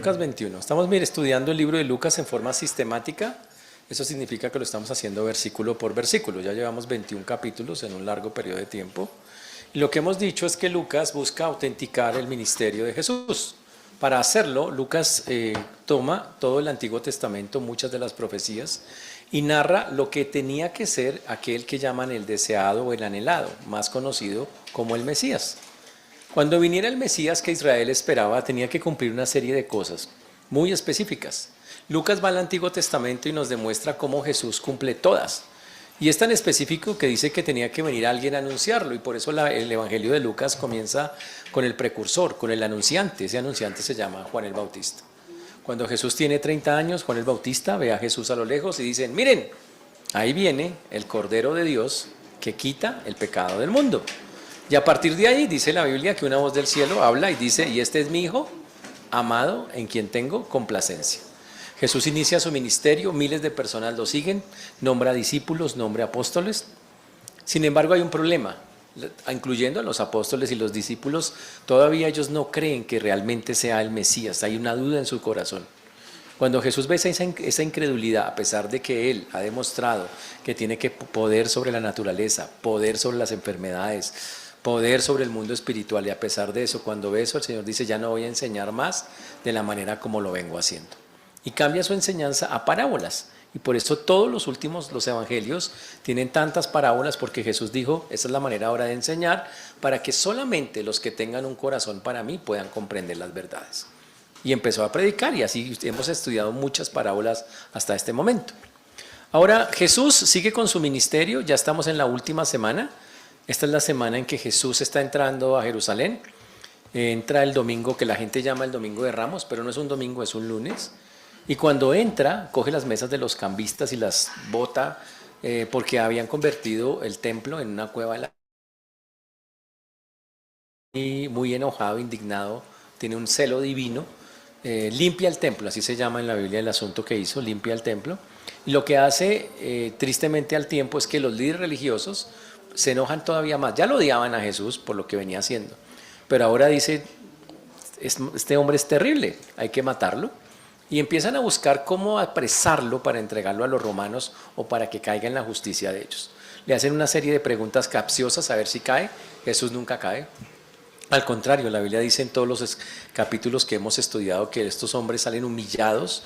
Lucas 21. Estamos estudiando el libro de Lucas en forma sistemática. Eso significa que lo estamos haciendo versículo por versículo. Ya llevamos 21 capítulos en un largo periodo de tiempo. Y lo que hemos dicho es que Lucas busca autenticar el ministerio de Jesús. Para hacerlo, Lucas toma todo el Antiguo Testamento, muchas de las profecías, y narra lo que tenía que ser aquel que llaman el deseado o el anhelado, más conocido como el Mesías. Cuando viniera el Mesías que Israel esperaba, tenía que cumplir una serie de cosas muy específicas. Lucas va al Antiguo Testamento y nos demuestra cómo Jesús cumple todas. Y es tan específico que dice que tenía que venir alguien a anunciarlo, y por eso el Evangelio de Lucas comienza con el precursor, con el anunciante. Ese anunciante se llama Juan el Bautista. Cuando Jesús tiene 30 años, Juan el Bautista ve a Jesús a lo lejos y dicen: miren, ahí viene el Cordero de Dios que quita el pecado del mundo. Y a partir de ahí dice la Biblia que una voz del cielo habla y dice: y este es mi Hijo amado en quien tengo complacencia. Jesús inicia su ministerio, miles de personas lo siguen, nombra discípulos, nombra apóstoles. Sin embargo, hay un problema, incluyendo a los apóstoles y los discípulos. Todavía ellos no creen que realmente sea el Mesías, hay una duda en su corazón. Cuando Jesús ve esa incredulidad, a pesar de que Él ha demostrado que tiene poder sobre la naturaleza, poder sobre las enfermedades, poder sobre el mundo espiritual, y a pesar de eso, cuando ve eso, el Señor dice: ya no voy a enseñar más de la manera como lo vengo haciendo. Y cambia su enseñanza a parábolas. Y por eso todos los evangelios tienen tantas parábolas, porque Jesús dijo: esa es la manera ahora de enseñar, para que solamente los que tengan un corazón para mí puedan comprender las verdades. Y empezó a predicar, y así hemos estudiado muchas parábolas hasta este momento. Ahora Jesús sigue con su ministerio, ya estamos en la última semana. Esta es la semana en que Jesús está entrando a Jerusalén. Entra el domingo que la gente llama el Domingo de Ramos, pero no es un domingo, es un lunes. Y cuando entra, coge las mesas de los cambistas y las bota, porque habían convertido el templo en una cueva de la... Y muy enojado, indignado, tiene un celo divino, limpia el templo, así se llama en la Biblia el asunto que hizo, limpia el templo. Y lo que hace, tristemente al tiempo, es que los líderes religiosos se enojan todavía más. Ya lo odiaban a Jesús por lo que venía haciendo, pero ahora dice: este hombre es terrible, hay que matarlo. Y empiezan a buscar cómo apresarlo para entregarlo a los romanos o para que caiga en la justicia de ellos. Le hacen una serie de preguntas capciosas a ver si cae. Jesús nunca cae. Al contrario, la Biblia dice en todos los capítulos que hemos estudiado que estos hombres salen humillados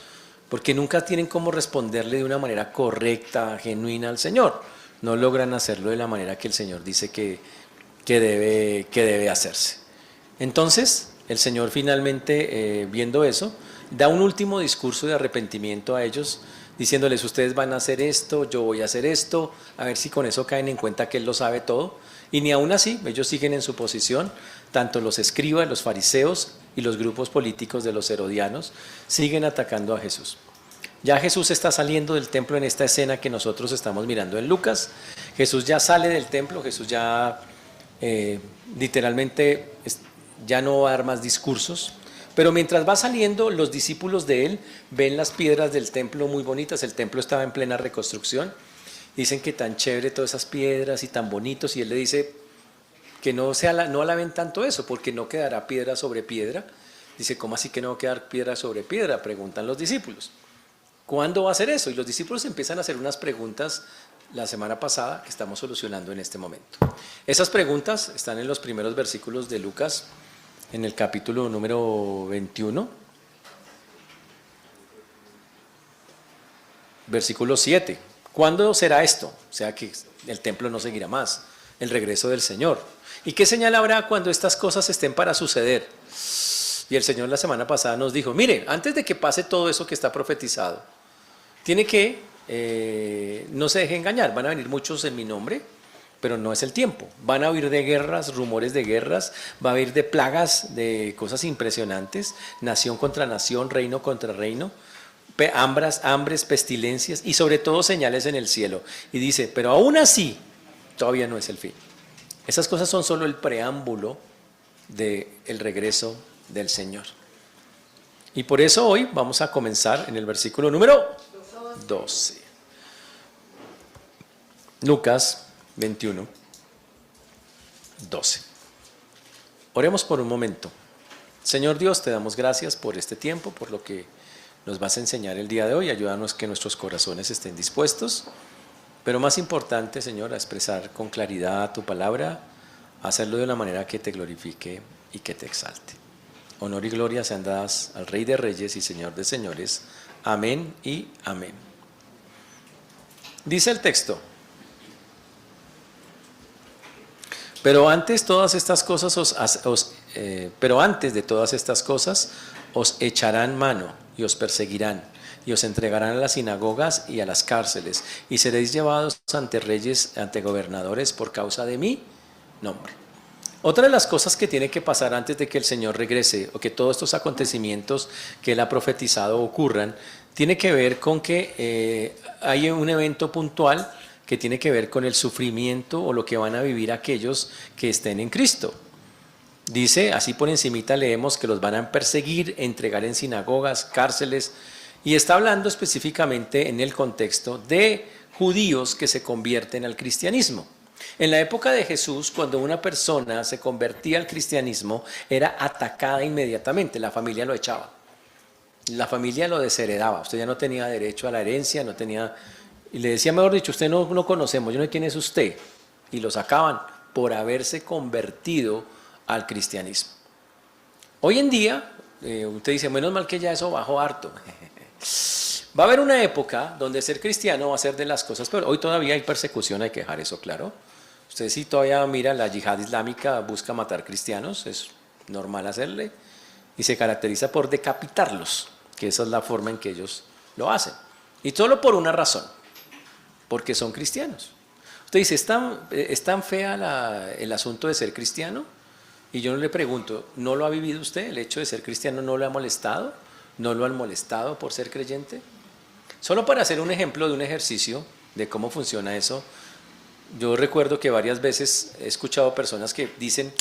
porque nunca tienen cómo responderle de una manera correcta, genuina al Señor. No logran hacerlo de la manera que el Señor dice que debe hacerse. Entonces, el Señor finalmente, viendo eso, da un último discurso de arrepentimiento a ellos, diciéndoles: ustedes van a hacer esto, yo voy a hacer esto, a ver si con eso caen en cuenta que Él lo sabe todo. Y ni aún así, ellos siguen en su posición, tanto los escribas, los fariseos y los grupos políticos de los herodianos siguen atacando a Jesús. Ya Jesús está saliendo del templo en esta escena que nosotros estamos mirando en Lucas. Jesús ya sale del templo, Jesús ya literalmente ya no va a dar más discursos. Pero mientras va saliendo, los discípulos de él ven las piedras del templo muy bonitas. El templo estaba en plena reconstrucción. Dicen que tan chévere todas esas piedras y tan bonitos. Y él le dice que no alaben tanto eso, porque no quedará piedra sobre piedra. Dice: ¿cómo así que no va a quedar piedra sobre piedra?, preguntan los discípulos. ¿Cuándo va a ser eso? Y los discípulos empiezan a hacer unas preguntas la semana pasada que estamos solucionando en este momento. Esas preguntas están en los primeros versículos de Lucas, en el capítulo número 21, versículo 7. ¿Cuándo será esto? O sea, que el templo no seguirá más, el regreso del Señor. ¿Y qué señal habrá cuando estas cosas estén para suceder? Y el Señor la semana pasada nos dijo: mire, antes de que pase todo eso que está profetizado, tiene que, no se deje engañar, van a venir muchos en mi nombre, pero no es el tiempo. Van a oír de guerras, rumores de guerras, va a haber de plagas, de cosas impresionantes, nación contra nación, reino contra reino, hambres, pestilencias y sobre todo señales en el cielo. Y dice: pero aún así, todavía no es el fin. Esas cosas son solo el preámbulo del regreso del Señor. Y por eso hoy vamos a comenzar en el versículo número 12. Lucas 21, 12. Oremos por un momento. Señor Dios, te damos gracias por este tiempo, por lo que nos vas a enseñar el día de hoy. Ayúdanos que nuestros corazones estén dispuestos, pero más importante, Señor, a expresar con claridad tu palabra, a hacerlo de una manera que te glorifique y que te exalte. Honor y gloria sean dadas al Rey de Reyes y Señor de Señores. Amén y amén. Dice el texto: pero antes de todas estas cosas os echarán mano y os perseguirán y os entregarán a las sinagogas y a las cárceles y seréis llevados ante reyes, ante gobernadores por causa de mi nombre. Otra de las cosas que tiene que pasar antes de que el Señor regrese o que todos estos acontecimientos que Él ha profetizado ocurran, tiene que ver con que hay un evento puntual que tiene que ver con el sufrimiento o lo que van a vivir aquellos que estén en Cristo. Dice, así por encimita leemos que los van a perseguir, entregar en sinagogas, cárceles, y está hablando específicamente en el contexto de judíos que se convierten al cristianismo. En la época de Jesús, cuando una persona se convertía al cristianismo, era atacada inmediatamente, la familia lo echaba, la familia lo desheredaba, usted ya no tenía derecho a la herencia, no tenía... Y le decía, mejor dicho, usted no conocemos, yo no sé quién es usted. Y lo sacaban por haberse convertido al cristianismo. Hoy en día, usted dice, menos mal que ya eso bajó harto. Va a haber una época donde ser cristiano va a ser de las cosas, pero hoy todavía hay persecución, hay que dejar eso claro. Usted si todavía mira, la yihad islámica busca matar cristianos, es normal hacerle, y se caracteriza por decapitarlos, que esa es la forma en que ellos lo hacen. Y solo por una razón, porque son cristianos. Usted dice, ¿es tan fea el asunto de ser cristiano? Y yo le pregunto, ¿no lo ha vivido usted? ¿El hecho de ser cristiano no lo ha molestado? ¿No lo han molestado por ser creyente? Solo para hacer un ejemplo de un ejercicio de cómo funciona eso, yo recuerdo que varias veces he escuchado personas que dicen,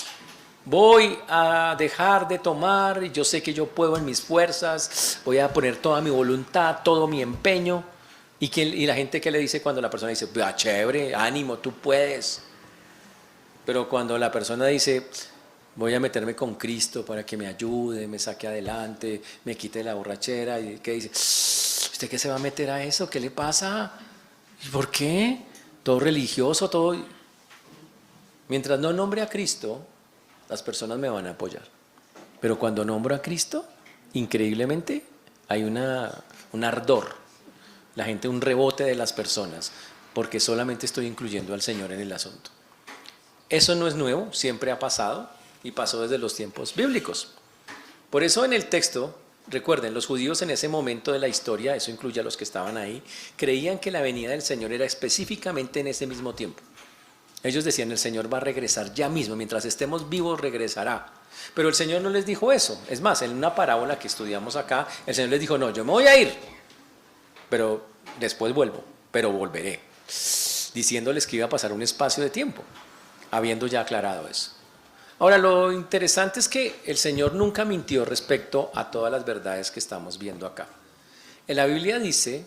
voy a dejar de tomar, y yo sé que yo puedo en mis fuerzas, voy a poner toda mi voluntad, todo mi empeño. Y la gente que le dice cuando la persona dice, chévere, ánimo, tú puedes. Pero cuando la persona dice, voy a meterme con Cristo para que me ayude, me saque adelante, me quite la borrachera, y que dice, ¿usted qué se va a meter a eso? ¿Qué le pasa? ¿Y por qué? Todo religioso, todo. Mientras no nombre a Cristo, las personas me van a apoyar. Pero cuando nombro a Cristo, increíblemente, hay un ardor. La gente, un rebote de las personas, porque solamente estoy incluyendo al Señor en el asunto. Eso no es nuevo, siempre ha pasado y pasó desde los tiempos bíblicos. Por eso en el texto, recuerden, los judíos en ese momento de la historia, eso incluye a los que estaban ahí, creían que la venida del Señor era específicamente en ese mismo tiempo. Ellos decían, el Señor va a regresar ya mismo, mientras estemos vivos regresará. Pero el Señor no les dijo eso. Es más, en una parábola que estudiamos acá, el Señor les dijo, no, yo me voy a ir, pero después vuelvo, pero volveré, diciéndoles que iba a pasar un espacio de tiempo, habiendo ya aclarado eso. Ahora, lo interesante es que el Señor nunca mintió respecto a todas las verdades que estamos viendo acá. En la Biblia dice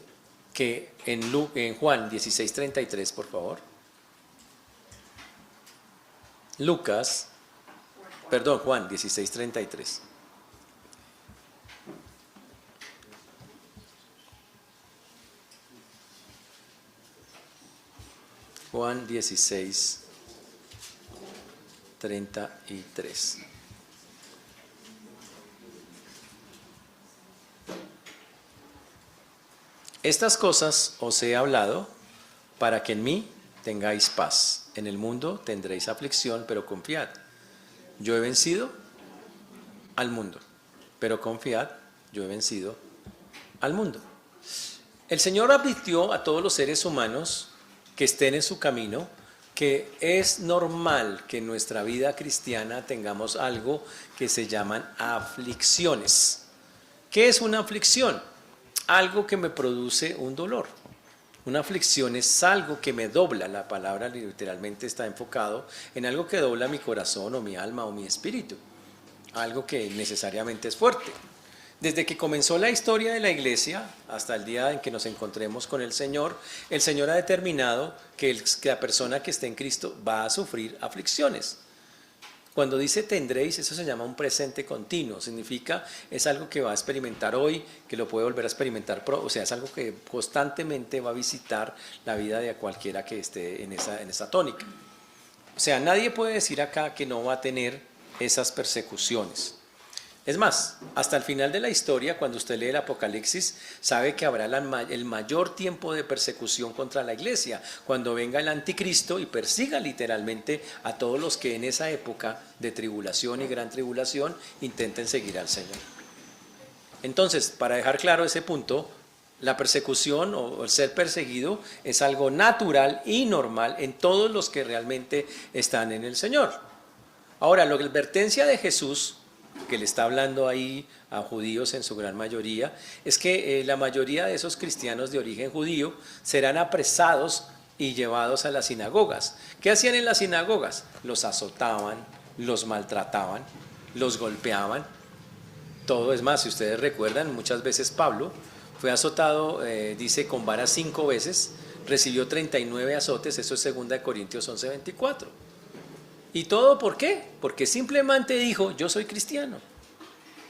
que en Juan 16:33, por favor, Juan 16:33. Juan 16:33. Estas cosas os he hablado para que en mí tengáis paz. En el mundo tendréis aflicción, pero confiad. Yo he vencido al mundo, pero confiad, yo he vencido al mundo. El Señor advirtió a todos los seres humanos que estén en su camino, que es normal que en nuestra vida cristiana tengamos algo que se llaman aflicciones. ¿Qué es una aflicción? Algo que me produce un dolor. Una aflicción es algo que me dobla, la palabra literalmente está enfocado en algo que dobla mi corazón o mi alma o mi espíritu, algo que necesariamente es fuerte. Desde que comenzó la historia de la iglesia hasta el día en que nos encontremos con el Señor ha determinado que la persona que esté en Cristo va a sufrir aflicciones. Cuando dice tendréis, eso se llama un presente continuo, significa es algo que va a experimentar hoy, que lo puede volver a experimentar, o sea, es algo que constantemente va a visitar la vida de cualquiera que esté en esa tónica. O sea, nadie puede decir acá que no va a tener esas persecuciones. Es más, hasta el final de la historia, cuando usted lee el Apocalipsis, sabe que habrá el mayor tiempo de persecución contra la iglesia, cuando venga el anticristo y persiga literalmente a todos los que en esa época de tribulación y gran tribulación intenten seguir al Señor. Entonces, para dejar claro ese punto, la persecución o el ser perseguido es algo natural y normal en todos los que realmente están en el Señor. Ahora, la advertencia de Jesús, que le está hablando ahí a judíos en su gran mayoría, es que la mayoría de esos cristianos de origen judío serán apresados y llevados a las sinagogas. ¿Qué hacían en las sinagogas? Los azotaban, los maltrataban, los golpeaban. Todo es más, si ustedes recuerdan, muchas veces Pablo fue azotado, dice, con varas 5 veces, recibió 39 azotes, eso es 2 Corintios 11:24. ¿Y todo por qué? Porque simplemente dijo, yo soy cristiano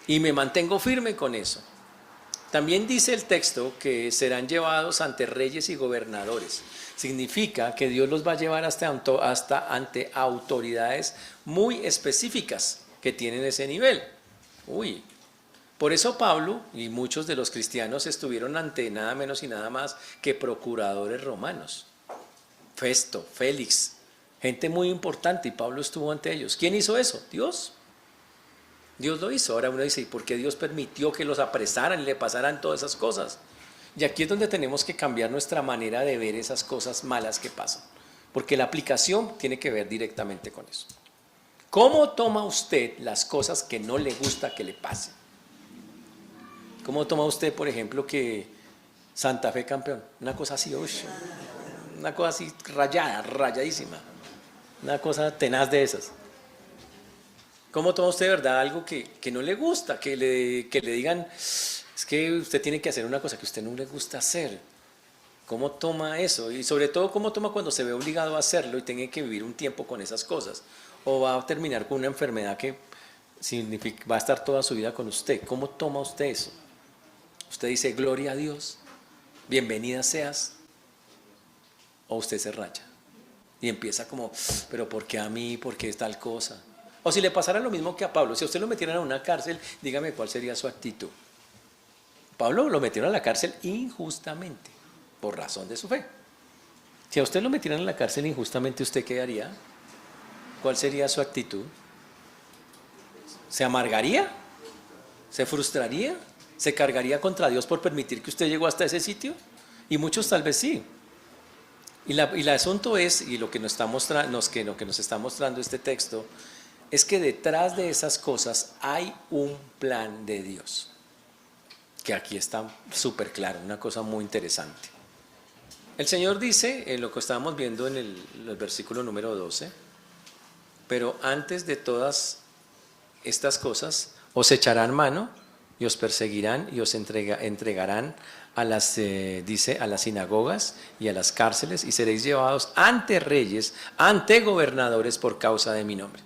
y me mantengo firme con eso. También dice el texto que serán llevados ante reyes y gobernadores. Significa que Dios los va a llevar hasta ante autoridades muy específicas que tienen ese nivel. Por eso Pablo y muchos de los cristianos estuvieron ante nada menos y nada más que procuradores romanos. Festo, Félix, gente muy importante, y Pablo estuvo ante ellos. ¿Quién hizo eso? Dios. Dios lo hizo. Ahora uno dice, ¿y por qué Dios permitió que los apresaran y le pasaran todas esas cosas? Y aquí es donde tenemos que cambiar nuestra manera de ver esas cosas malas que pasan, porque la aplicación tiene que ver directamente con eso. ¿Cómo toma usted las cosas que no le gusta que le pasen? ¿Cómo toma usted, por ejemplo, que Santa Fe campeón? Una cosa así, una cosa así rayadísima. Una cosa tenaz de esas. ¿Cómo toma usted de verdad algo que no le gusta? Que le digan, es que usted tiene que hacer una cosa que a usted no le gusta hacer. ¿Cómo toma eso? Y sobre todo, ¿cómo toma cuando se ve obligado a hacerlo y tiene que vivir un tiempo con esas cosas? ¿O va a terminar con una enfermedad que va a estar toda su vida con usted? ¿Cómo toma usted eso? Usted dice, gloria a Dios, bienvenida seas, o usted se raya y empieza como, pero ¿por qué a mí? ¿Por qué tal cosa? O si le pasara lo mismo que a Pablo, si a usted lo metieran a una cárcel, dígame cuál sería su actitud. Pablo lo metieron a la cárcel injustamente, por razón de su fe. Si a usted lo metieran a la cárcel injustamente, ¿usted qué haría? ¿Cuál sería su actitud? ¿Se amargaría? ¿Se frustraría? ¿Se cargaría contra Dios por permitir que usted llegó hasta ese sitio? Y muchos tal vez sí. Y el asunto es, y lo que nos está mostrando este texto, es que detrás de esas cosas hay un plan de Dios, que aquí está súper claro, una cosa muy interesante. El Señor dice, en lo que estábamos viendo en el versículo número 12, pero antes de todas estas cosas, os echarán mano y os perseguirán y os entregarán a las sinagogas y a las cárceles, y seréis llevados ante reyes, ante gobernadores por causa de mi nombre.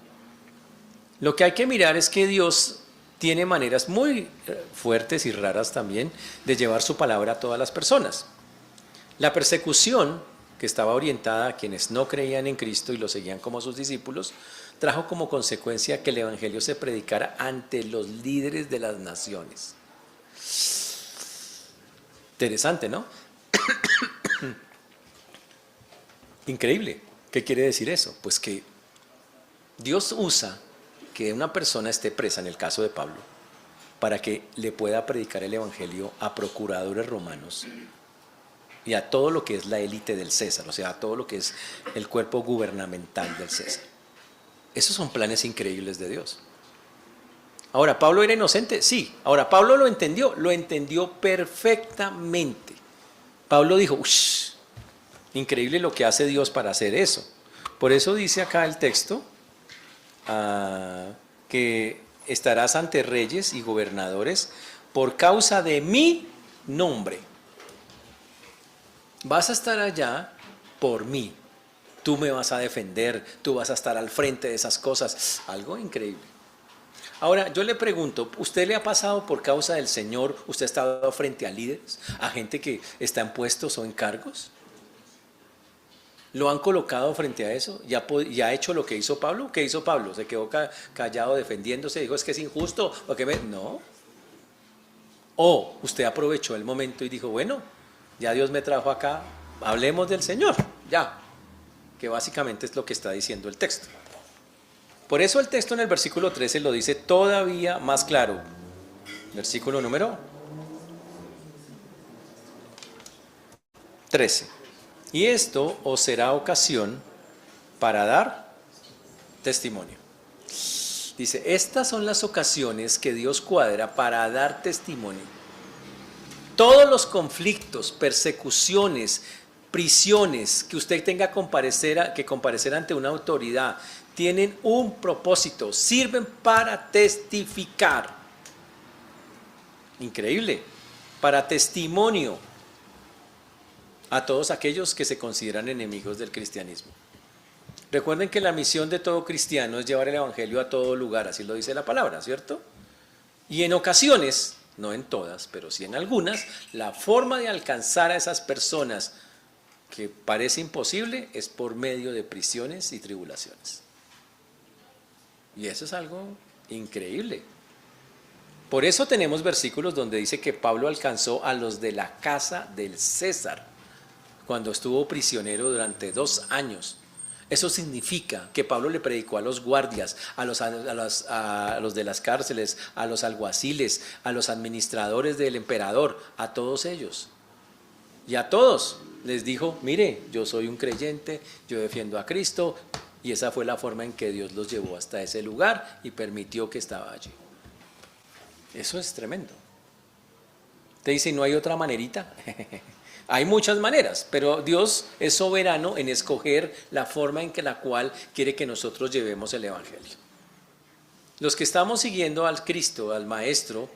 Lo que hay que mirar es que Dios tiene maneras muy fuertes y raras también de llevar su palabra a todas las personas. La persecución, que estaba orientada a quienes no creían en Cristo y lo seguían como sus discípulos, trajo como consecuencia que el evangelio se predicara ante los líderes de las naciones. Interesante, ¿no? Increíble. ¿Qué quiere decir eso? Pues que Dios usa que una persona esté presa, en el caso de Pablo, para que le pueda predicar el evangelio a procuradores romanos y a todo lo que es la élite del César, o sea, a todo lo que es el cuerpo gubernamental del César. Esos son planes increíbles de Dios. Ahora, ¿Pablo era inocente? Sí. Ahora, ¿Pablo lo entendió perfectamente. Pablo dijo, uff, increíble lo que hace Dios para hacer eso. Por eso dice acá el texto, que estarás ante reyes y gobernadores por causa de mi nombre. Vas a estar allá por mí. Tú me vas a defender, tú vas a estar al frente de esas cosas. Algo increíble. Ahora, yo le pregunto, ¿usted le ha pasado por causa del Señor, usted ha estado frente a líderes, a gente que está en puestos o en cargos? ¿Lo han colocado frente a eso? ¿Ya ha hecho lo que hizo Pablo? ¿Qué hizo Pablo? ¿Se quedó callado defendiéndose? ¿Dijo es que es injusto? ¿O que No. O usted aprovechó el momento y dijo, bueno, ya Dios me trajo acá, hablemos del Señor, ya. Que básicamente es lo que está diciendo el texto. Por eso el texto en el versículo 13 lo dice todavía más claro. Versículo número 13. Y esto os será ocasión para dar testimonio. Dice, estas son las ocasiones que Dios cuadra para dar testimonio. Todos los conflictos, persecuciones, prisiones que usted tenga que comparecer ante una autoridad, tienen un propósito, sirven para testificar. Increíble, para testimonio a todos aquellos que se consideran enemigos del cristianismo. Recuerden que la misión de todo cristiano es llevar el evangelio a todo lugar, así lo dice la palabra, ¿cierto? Y en ocasiones, no en todas, pero sí en algunas, la forma de alcanzar a esas personas que parece imposible es por medio de prisiones y tribulaciones. Y eso es algo increíble. Por eso tenemos versículos donde dice que Pablo alcanzó a los de la casa del César cuando estuvo prisionero durante 2 años. Eso significa que Pablo le predicó a los guardias, a los de las cárceles, a los alguaciles, a los administradores del emperador, a todos ellos. Y a todos les dijo, mire, yo soy un creyente, yo defiendo a Cristo, y esa fue la forma en que Dios los llevó hasta ese lugar y permitió que estaba allí. Eso es tremendo. Te dice, ¿no hay otra manerita? Hay muchas maneras, pero Dios es soberano en escoger la forma en la cual quiere que nosotros llevemos el evangelio. Los que estamos siguiendo al Cristo, al Maestro,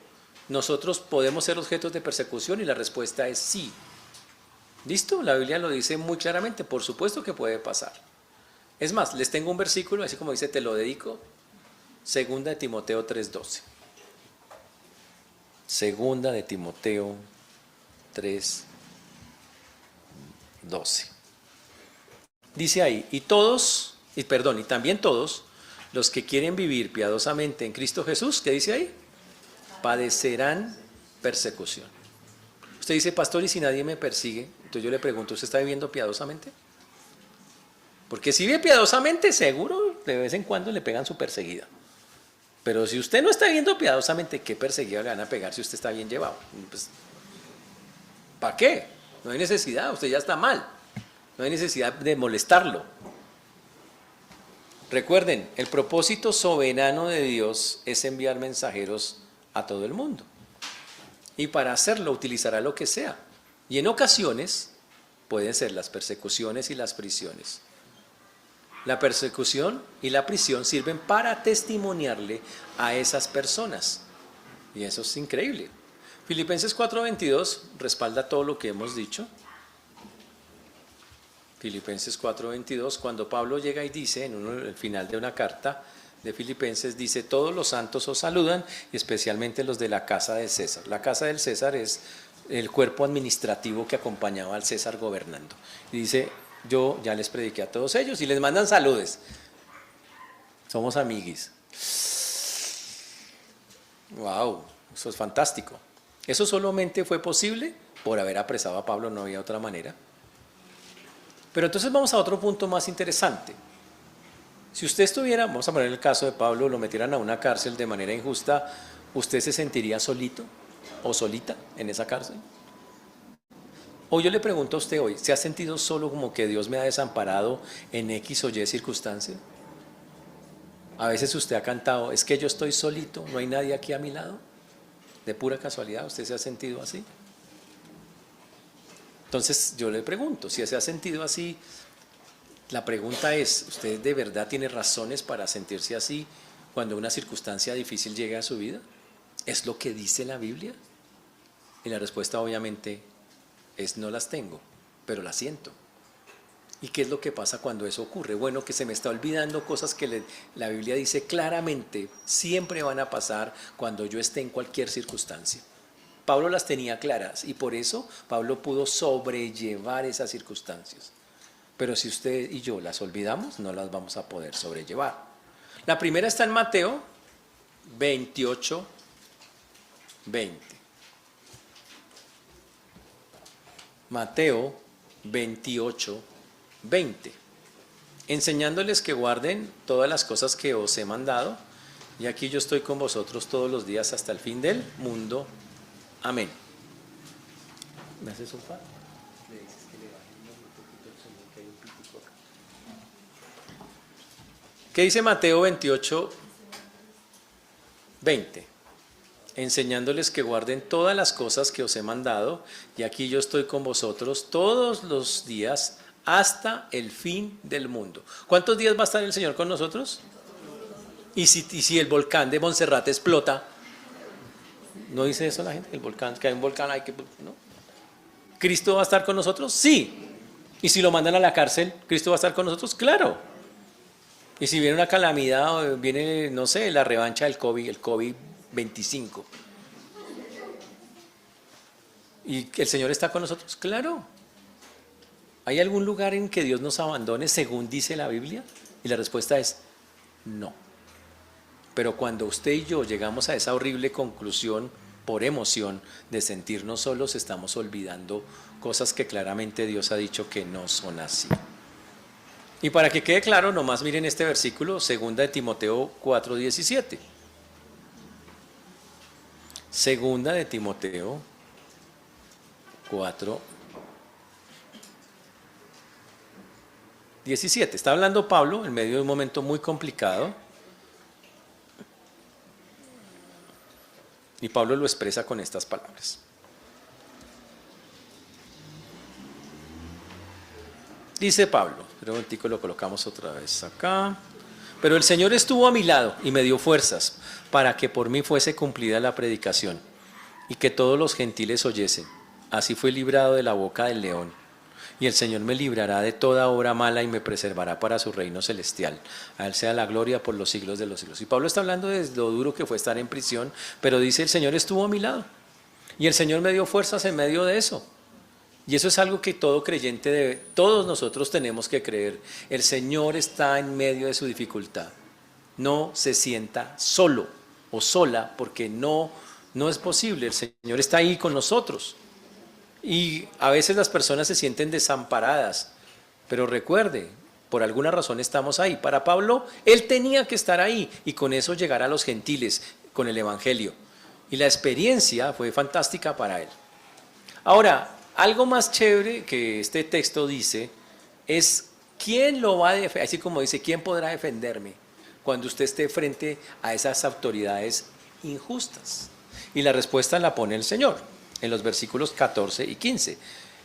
nosotros podemos ser objetos de persecución y la respuesta es sí. ¿Listo? La Biblia lo dice muy claramente, por supuesto que puede pasar. Es más, les tengo un versículo, así como dice, te lo dedico, 2 de Timoteo 3:12. 2 de Timoteo 3:12. Dice ahí, y también todos los que quieren vivir piadosamente en Cristo Jesús, ¿qué dice ahí? Padecerán persecución. Usted dice, pastor, ¿y si nadie me persigue? Entonces yo le pregunto, ¿usted está viviendo piadosamente? Porque si vive piadosamente, seguro de vez en cuando le pegan su perseguida. Pero si usted no está viviendo piadosamente, ¿qué perseguida le van a pegar si usted está bien llevado? Pues, ¿para qué? No hay necesidad, usted ya está mal. No hay necesidad de molestarlo. Recuerden, el propósito soberano de Dios es enviar mensajeros a todo el mundo. Y para hacerlo utilizará lo que sea. Y en ocasiones pueden ser las persecuciones y las prisiones. La persecución y la prisión sirven para testimoniarle a esas personas. Y eso es increíble. Filipenses 4:22 respalda todo lo que hemos dicho. Filipenses 4:22, cuando Pablo llega y dice, en el final de una carta de Filipenses, dice, todos los santos os saludan, y especialmente los de la casa de César. La casa del César es el cuerpo administrativo que acompañaba al César gobernando. Y dice, yo ya les prediqué a todos ellos y les mandan saludes. Somos amiguis. Wow, eso es fantástico. Eso solamente fue posible por haber apresado a Pablo, no había otra manera. Pero entonces vamos a otro punto más interesante. Si usted estuviera, vamos a poner el caso de Pablo, lo metieran a una cárcel de manera injusta, ¿usted se sentiría solito o solita en esa cárcel? O yo le pregunto a usted hoy, ¿se ha sentido solo, como que Dios me ha desamparado en X o Y circunstancia? A veces usted ha cantado, es que yo estoy solito, no hay nadie aquí a mi lado. De pura casualidad, ¿usted se ha sentido así? Entonces yo le pregunto, si se ha sentido así, la pregunta es, ¿usted de verdad tiene razones para sentirse así cuando una circunstancia difícil llega a su vida? ¿Es lo que dice la Biblia? Y la respuesta obviamente es no las tengo, pero las siento. ¿Y qué es lo que pasa cuando eso ocurre? Bueno, que se me está olvidando cosas que la Biblia dice claramente, siempre van a pasar cuando yo esté en cualquier circunstancia. Pablo las tenía claras y por eso Pablo pudo sobrellevar esas circunstancias. Pero si usted y yo las olvidamos, no las vamos a poder sobrellevar. La primera está en Mateo 28, 20. Mateo 28, 20. Enseñándoles que guarden todas las cosas que os he mandado, y aquí yo estoy con vosotros todos los días hasta el fin del mundo. Amén. ¿Me haces un favor? Le dices que le bajen un poquito el sonido, que hay un pitico acá. ¿Qué dice Mateo 28, 20? Enseñándoles que guarden todas las cosas que os he mandado, y aquí yo estoy con vosotros todos los días hasta el fin del mundo. ¿Cuántos días va a estar el Señor con nosotros? ¿Y si el volcán de Monserrate explota? ¿No dice eso la gente? El volcán, que hay un volcán, hay que... ¿no? ¿Cristo va a estar con nosotros? Sí. ¿Y si lo mandan a la cárcel, Cristo va a estar con nosotros? Claro. ¿Y si viene una calamidad, o viene, no sé, la revancha del COVID, el COVID-25? ¿Y el Señor está con nosotros? Claro. ¿Hay algún lugar en que Dios nos abandone según dice la Biblia? Y la respuesta es no. Pero cuando usted y yo llegamos a esa horrible conclusión por emoción de sentirnos solos, estamos olvidando cosas que claramente Dios ha dicho que no son así. Y para que quede claro, nomás miren este versículo, 2 de Timoteo 4:17. 2 de Timoteo 4:17. Está hablando Pablo en medio de un momento muy complicado. Y Pablo lo expresa con estas palabras. Dice Pablo, pero un momentico lo colocamos otra vez acá. Pero el Señor estuvo a mi lado y me dio fuerzas para que por mí fuese cumplida la predicación y que todos los gentiles oyesen. Así fui librado de la boca del león. Y el Señor me librará de toda obra mala y me preservará para su reino celestial. A Él sea la gloria por los siglos de los siglos. Y Pablo está hablando de lo duro que fue estar en prisión, pero dice, el Señor estuvo a mi lado. Y el Señor me dio fuerzas en medio de eso. Y eso es algo que todo creyente, todos nosotros tenemos que creer. El Señor está en medio de su dificultad. No se sienta solo o sola, porque no es posible. El Señor está ahí con nosotros. Y a veces las personas se sienten desamparadas, pero recuerde, por alguna razón estamos ahí. Para Pablo, él tenía que estar ahí y con eso llegar a los gentiles con el Evangelio. Y la experiencia fue fantástica para él. Ahora, algo más chévere que este texto dice es quién lo va a defender, así como dice, ¿quién podrá defenderme cuando usted esté frente a esas autoridades injustas? Y la respuesta la pone el Señor en los versículos 14 y 15.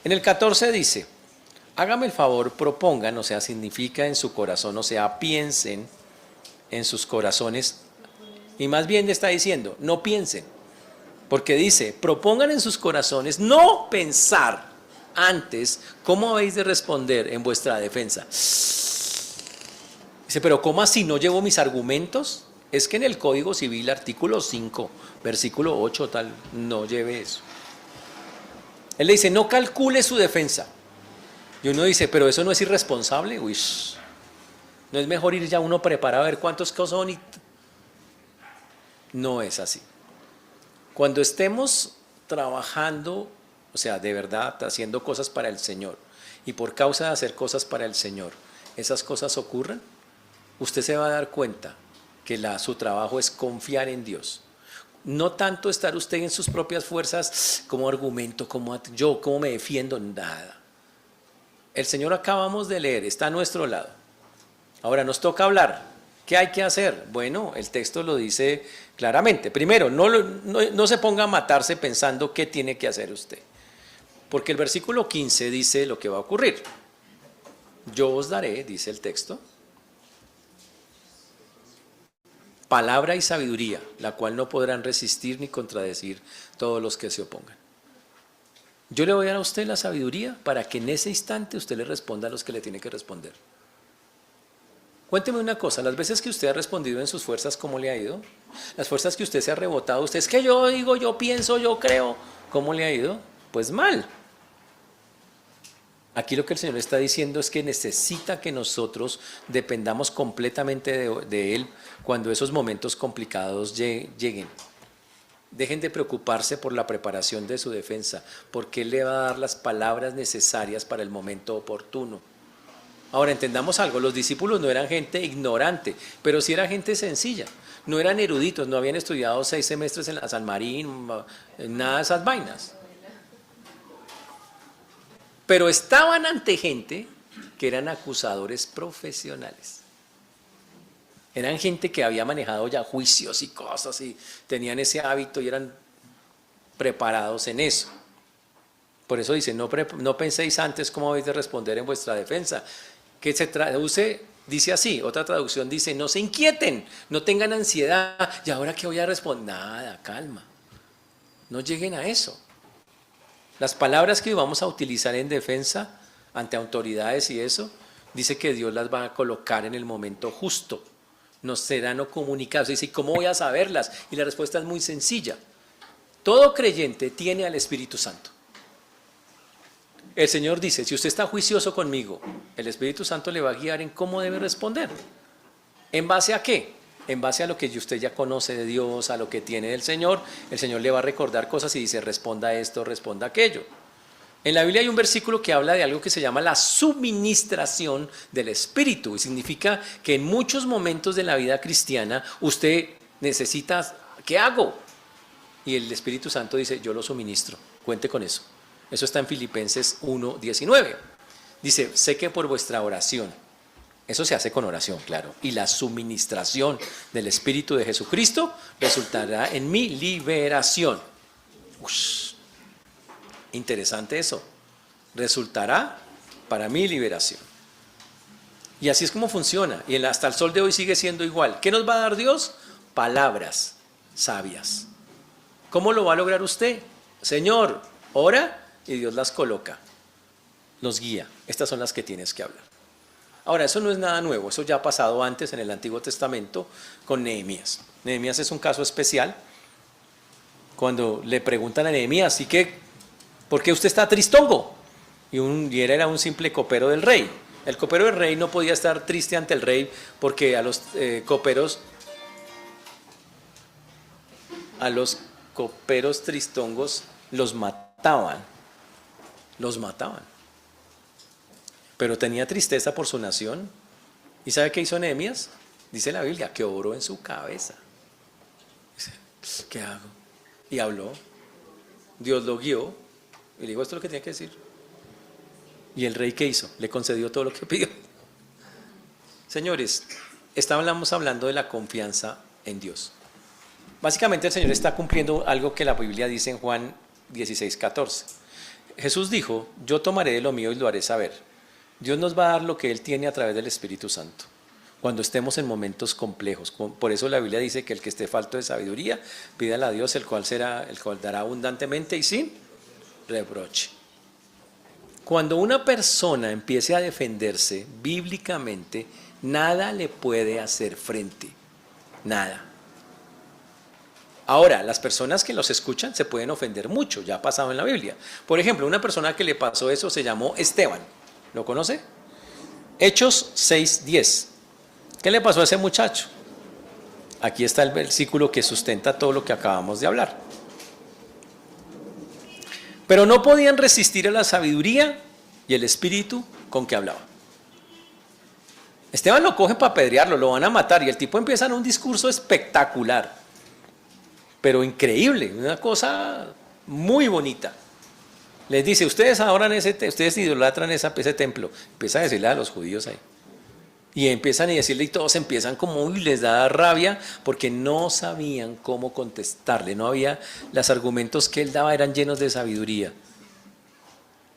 En el 14 dice, hágame el favor, propongan, o sea, significa en su corazón, o sea, piensen en sus corazones, y más bien le está diciendo, no piensen, porque dice, propongan en sus corazones no pensar antes cómo habéis de responder en vuestra defensa. Dice, pero ¿cómo así no llevo mis argumentos? Es que en el Código Civil, artículo 5, versículo 8, tal, no lleve eso. Él le dice, no calcule su defensa. Y uno dice, pero eso no es irresponsable. Uy, ¿no es mejor ir ya uno preparado a ver cuántos cosas son? No es así. Cuando estemos trabajando, o sea, de verdad, haciendo cosas para el Señor, y por causa de hacer cosas para el Señor, esas cosas ocurran, usted se va a dar cuenta que su trabajo es confiar en Dios. No tanto estar usted en sus propias fuerzas como argumento, como yo, cómo me defiendo, nada. El Señor acabamos de leer, está a nuestro lado. Ahora nos toca hablar. ¿Qué hay que hacer? Bueno, el texto lo dice claramente. Primero, no se ponga a matarse pensando qué tiene que hacer usted. Porque el versículo 15 dice lo que va a ocurrir. Yo os daré, dice el texto, palabra y sabiduría, la cual no podrán resistir ni contradecir todos los que se opongan. Yo le voy a dar a usted la sabiduría para que en ese instante usted le responda a los que le tiene que responder. Cuénteme una cosa, las veces que usted ha respondido en sus fuerzas, ¿cómo le ha ido? Las fuerzas que usted se ha rebotado, usted es que yo digo, yo pienso, yo creo, ¿cómo le ha ido? Pues mal. Aquí lo que el Señor está diciendo es que necesita que nosotros dependamos completamente de Él cuando esos momentos complicados lleguen. Dejen de preocuparse por la preparación de su defensa, porque Él le va a dar las palabras necesarias para el momento oportuno. Ahora entendamos algo, los discípulos no eran gente ignorante, pero sí era gente sencilla. No eran eruditos, no habían estudiado 6 semestres en la San Marín, nada de esas vainas. Pero estaban ante gente que eran acusadores profesionales. Eran gente que había manejado ya juicios y cosas y tenían ese hábito y eran preparados en eso. Por eso dice, no penséis antes cómo habéis de responder en vuestra defensa. Que se traduce, dice así, otra traducción dice, no se inquieten, no tengan ansiedad. ¿Y ahora qué voy a responder? Nada, calma. No lleguen a eso. Las palabras que vamos a utilizar en defensa ante autoridades y eso, dice que Dios las va a colocar en el momento justo. Nos serán comunicados. Dice, ¿y cómo voy a saberlas? Y la respuesta es muy sencilla. Todo creyente tiene al Espíritu Santo. El Señor dice, si usted está juicioso conmigo, el Espíritu Santo le va a guiar en cómo debe responder. ¿En base a qué? En base a lo que usted ya conoce de Dios, a lo que tiene del Señor, el Señor le va a recordar cosas y dice, responda esto, responda aquello. En la Biblia hay un versículo que habla de algo que se llama la suministración del Espíritu, y significa que en muchos momentos de la vida cristiana usted necesita, ¿qué hago? Y el Espíritu Santo dice, yo lo suministro, cuente con eso. Eso está en Filipenses 1:19. Dice, sé que por vuestra oración, eso se hace con oración, claro, y la suministración del Espíritu de Jesucristo resultará en mi liberación. Ush. Interesante eso. Resultará para mi liberación. Y así es como funciona. Y hasta el sol de hoy sigue siendo igual. ¿Qué nos va a dar Dios? Palabras sabias. ¿Cómo lo va a lograr usted? Señor, ora y Dios las coloca. Nos guía. Estas son las que tienes que hablar. Ahora, eso no es nada nuevo. Eso ya ha pasado antes en el Antiguo Testamento con Nehemías. Nehemías es un caso especial. Cuando le preguntan a Nehemías, ¿y qué? ¿Por qué usted está tristongo? Y él era un simple copero del rey. El copero del rey no podía estar triste ante el rey porque a los coperos tristongos los mataban. Los mataban. Pero tenía tristeza por su nación. ¿Y sabe qué hizo Nehemías? Dice la Biblia, que oró en su cabeza. Dice, ¿qué hago? Y habló. Dios lo guió. Y le dijo, esto es lo que tenía que decir. ¿Y el rey qué hizo? Le concedió todo lo que pidió. Señores, estábamos hablando de la confianza en Dios. Básicamente el Señor está cumpliendo algo que la Biblia dice en Juan 16:14. Jesús dijo, yo tomaré de lo mío y lo haré saber. Dios nos va a dar lo que Él tiene a través del Espíritu Santo. Cuando estemos en momentos complejos. Por eso la Biblia dice que el que esté falto de sabiduría, pídala a Dios, el cual dará abundantemente y sin reproche. Cuando una persona empiece a defenderse bíblicamente, nada le puede hacer frente. Nada. Ahora, las personas que los escuchan se pueden ofender mucho, ya ha pasado en la Biblia. Por ejemplo, una persona que le pasó eso se llamó Esteban. ¿Lo conoce? Hechos 6:10. ¿Qué le pasó a ese muchacho? Aquí está el versículo que sustenta todo lo que acabamos de hablar. Pero no podían resistir a la sabiduría y el espíritu con que hablaba. Esteban lo cogen para apedrearlo, lo van a matar y el tipo empieza en un discurso espectacular, pero increíble, una cosa muy bonita. Les dice, ustedes adoran ustedes idolatran ese templo. Empieza a decirle a los judíos ahí. Y empiezan a decirle y todos empiezan como, les da rabia porque no sabían cómo contestarle. No había, los argumentos que él daba eran llenos de sabiduría.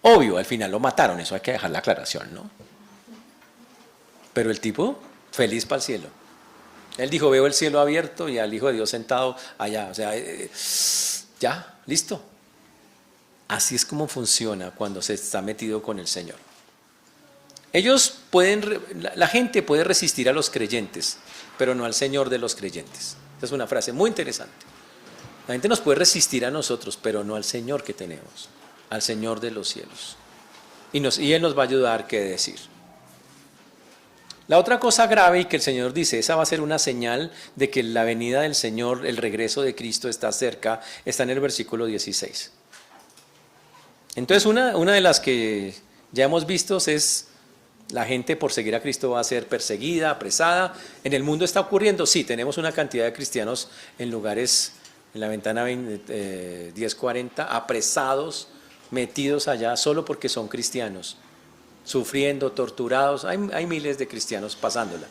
Obvio, al final lo mataron, eso hay que dejar la aclaración, ¿no? Pero el tipo, feliz para el cielo. Él dijo, veo el cielo abierto y al Hijo de Dios sentado allá. O sea, ya, listo. Así es como funciona cuando se está metido con el Señor. Ellos pueden, la gente puede resistir a los creyentes, pero no al Señor de los creyentes. Esa es una frase muy interesante. La gente nos puede resistir a nosotros, pero no al Señor que tenemos, al Señor de los cielos. Y Él nos va a ayudar qué decir. La otra cosa grave y que el Señor dice, esa va a ser una señal de que la venida del Señor, el regreso de Cristo está cerca, está en el versículo 16. Entonces una de las que ya hemos visto es la gente por seguir a Cristo va a ser perseguida, apresada. En el mundo está ocurriendo, sí, tenemos una cantidad de cristianos en lugares, en la ventana 1040, apresados, metidos allá solo porque son cristianos, sufriendo, torturados. Hay miles de cristianos pasándola.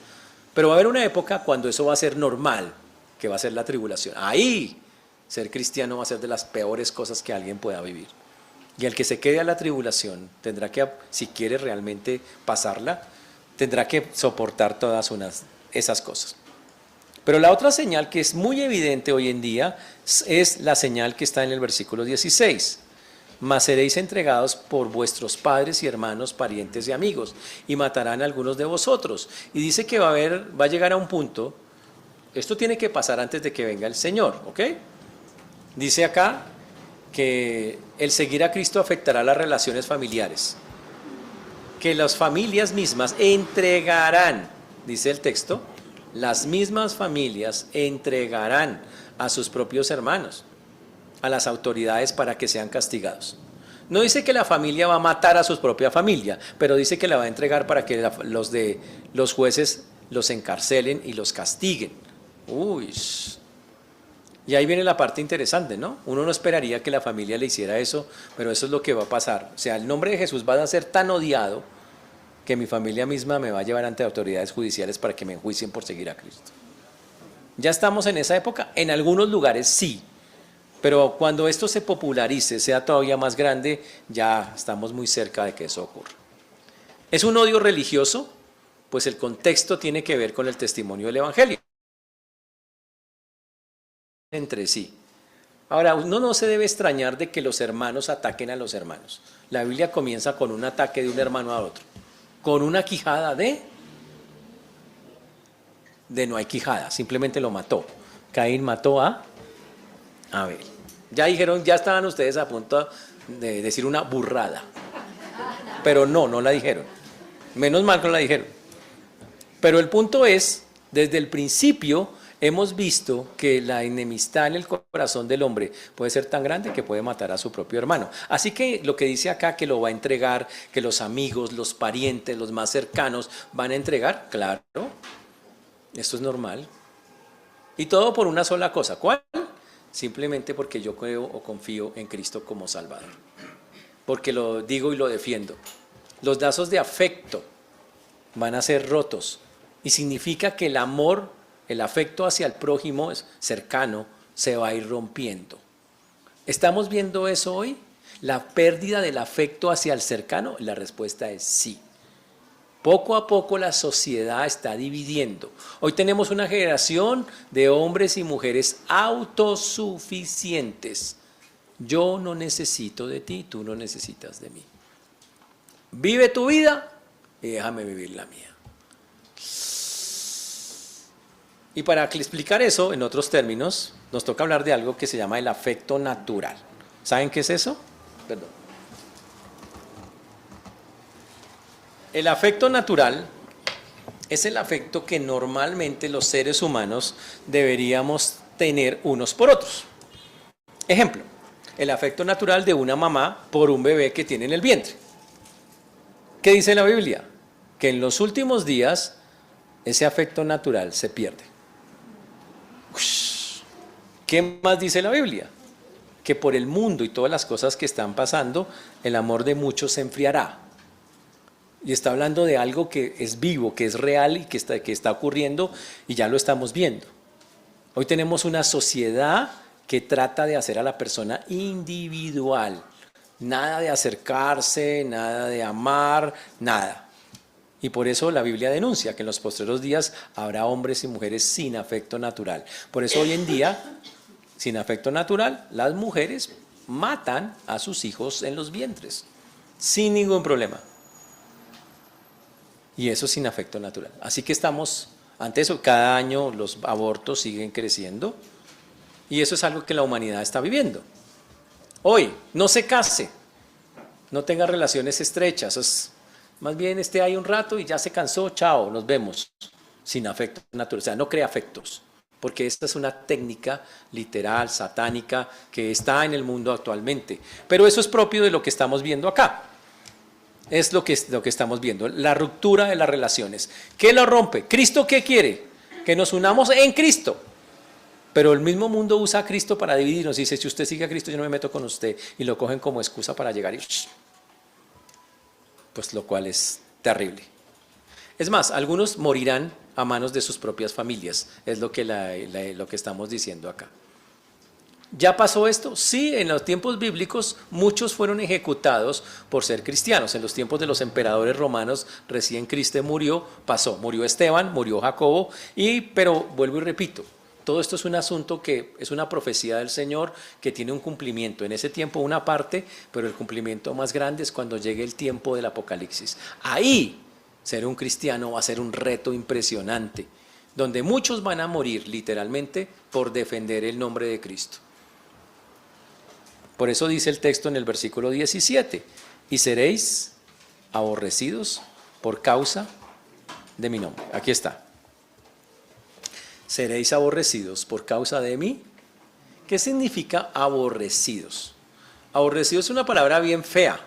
Pero va a haber una época cuando eso va a ser normal, que va a ser la tribulación. Ahí ser cristiano va a ser de las peores cosas que alguien pueda vivir. Y el que se quede a la tribulación tendrá que, si quiere realmente pasarla, tendrá que soportar todas esas cosas. Pero la otra señal que es muy evidente hoy en día es la señal que está en el versículo 16. Mas seréis entregados por vuestros padres y hermanos, parientes y amigos, y matarán a algunos de vosotros. Y dice que va a llegar a un punto, esto tiene que pasar antes de que venga el Señor, ¿ok? Dice acá que el seguir a Cristo afectará las relaciones familiares, que las familias mismas entregarán, dice el texto, las mismas familias entregarán a sus propios hermanos, a las autoridades para que sean castigados. No dice que la familia va a matar a su propia familia, pero dice que la va a entregar para que los jueces los encarcelen y los castiguen. Uy. Y ahí viene la parte interesante, ¿no? Uno no esperaría que la familia le hiciera eso, pero eso es lo que va a pasar. O sea, el nombre de Jesús va a ser tan odiado que mi familia misma me va a llevar ante autoridades judiciales para que me enjuicien por seguir a Cristo. ¿Ya estamos en esa época? En algunos lugares sí, pero cuando esto se popularice, sea todavía más grande, ya estamos muy cerca de que eso ocurra. ¿Es un odio religioso? Pues el contexto tiene que ver con el testimonio del Evangelio. Entre sí. Ahora, uno no se debe extrañar de que los hermanos ataquen a los hermanos. La Biblia comienza con un ataque de un hermano a otro, con una quijada de no hay quijada, simplemente lo mató. Caín mató a Abel. Ya dijeron, ya estaban ustedes a punto de decir una burrada, pero no la dijeron. Menos mal que no la dijeron. Pero el punto es, desde el principio hemos visto que la enemistad en el corazón del hombre puede ser tan grande que puede matar a su propio hermano. Así que lo que dice acá, que lo va a entregar, que los amigos, los parientes, los más cercanos van a entregar, claro, esto es normal. Y todo por una sola cosa, ¿cuál? Simplemente porque yo creo o confío en Cristo como Salvador. Porque lo digo y lo defiendo. Los lazos de afecto van a ser rotos y significa que el amor, el afecto hacia el prójimo cercano se va a ir rompiendo. ¿Estamos viendo eso hoy? ¿La pérdida del afecto hacia el cercano? La respuesta es sí. Poco a poco la sociedad está dividiendo. Hoy tenemos una generación de hombres y mujeres autosuficientes. Yo no necesito de ti, tú no necesitas de mí. Vive tu vida y déjame vivir la mía. Y para explicar eso, en otros términos, nos toca hablar de algo que se llama el afecto natural. ¿Saben qué es eso? Perdón. El afecto natural es el afecto que normalmente los seres humanos deberíamos tener unos por otros. Ejemplo, el afecto natural de una mamá por un bebé que tiene en el vientre. ¿Qué dice la Biblia? Que en los últimos días ese afecto natural se pierde. ¿Qué más dice la Biblia? Que por el mundo y todas las cosas que están pasando, el amor de muchos se enfriará. Y está hablando de algo que es vivo, que es real y que está ocurriendo y ya lo estamos viendo. Hoy tenemos una sociedad que trata de hacer a la persona individual. Nada de acercarse, nada de amar, nada. Y por eso la Biblia denuncia que en los postreros días habrá hombres y mujeres sin afecto natural. Por eso hoy en día, sin afecto natural, las mujeres matan a sus hijos en los vientres, sin ningún problema. Y eso sin afecto natural. Así que estamos ante eso. Cada año los abortos siguen creciendo y eso es algo que la humanidad está viviendo. Hoy, no se case, no tenga relaciones estrechas, más bien esté ahí un rato y ya se cansó, chao, nos vemos, sin afecto natural. O sea, no crea afectos, porque esta es una técnica literal, satánica, que está en el mundo actualmente. Pero eso es propio de lo que estamos viendo acá. Es lo que estamos viendo, la ruptura de las relaciones. ¿Qué lo rompe? ¿Cristo qué quiere? Que nos unamos en Cristo. Pero el mismo mundo usa a Cristo para dividirnos. Dice, si usted sigue a Cristo, yo no me meto con usted. Y lo cogen como excusa para llegar y... Pues lo cual es terrible. Es más, algunos morirán a manos de sus propias familias. Es lo que estamos diciendo acá. ¿Ya pasó esto? Sí, en los tiempos bíblicos muchos fueron ejecutados por ser cristianos. En los tiempos de los emperadores romanos, recién Cristo murió, pasó. Murió Esteban, murió Jacobo, pero vuelvo y repito, todo esto es un asunto que es una profecía del Señor que tiene un cumplimiento. En ese tiempo una parte, pero el cumplimiento más grande es cuando llegue el tiempo del Apocalipsis. Ahí ser un cristiano va a ser un reto impresionante, donde muchos van a morir literalmente por defender el nombre de Cristo. Por eso dice el texto en el versículo 17, y seréis aborrecidos por causa de mi nombre. Aquí está. Seréis aborrecidos por causa de mí. ¿Qué significa aborrecidos? Aborrecidos es una palabra bien fea,